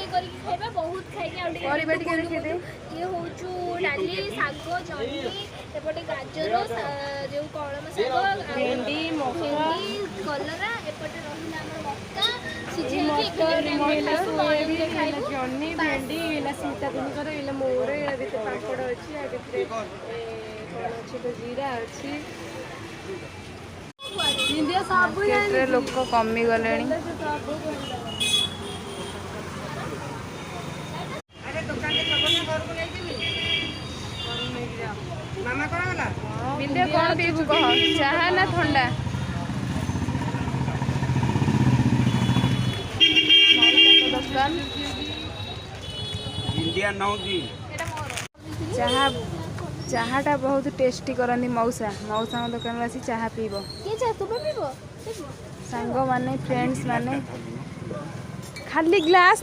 ଇଏ କରିକି ଖାଇବା ବହୁତ ଖାଇକି ଆଉ ପରିବା ଟିକେ ଦେଖେଇଦେ। ଇଏ ହଉଛୁ ଡାଲି ଶାଗ ଜହ୍ନି ଏପଟେ ଗାଜର ଯୋଉ କଳମ ଶାଗ ଭେଣ୍ଡି ମକା କଲରା ଏପଟେ ରହିଲା ଆମର ମକା ଏଇ ମଟର ହେଲା ସୋୟାବିନ୍ ହେଲା ଜହ୍ନି ଭେଣ୍ଡି ହେଲା ସୀତା ଦିନଙ୍କର ହେଲା ମୋର ଏଇଟା ଭିତରେ ପାମ୍ପଡ଼ ଅଛି ଆଉ ଭିତରେ କ'ଣ ଅଛି ତ ଜିରା ଅଛି। ମାର୍କେଟରେ ଲୋକ କମିଗଲେଣି। ବିନ୍ଦିଆ କ'ଣ ପିଇଛୁ କହ ଚାହା ନା ଥଣ୍ଡା? ଦୋକାନ ଚାହାଟା ବହୁତ ଟେଷ୍ଟି କରନ୍ତି ମଉସାଙ୍କ ଦୋକାନରୁ ଆସି ଚାହା ପିଇବ। ସାଙ୍ଗମାନେ ଫ୍ରେଣ୍ଡସ୍ ମାନେ ଖାଲି ଗ୍ଲାସ୍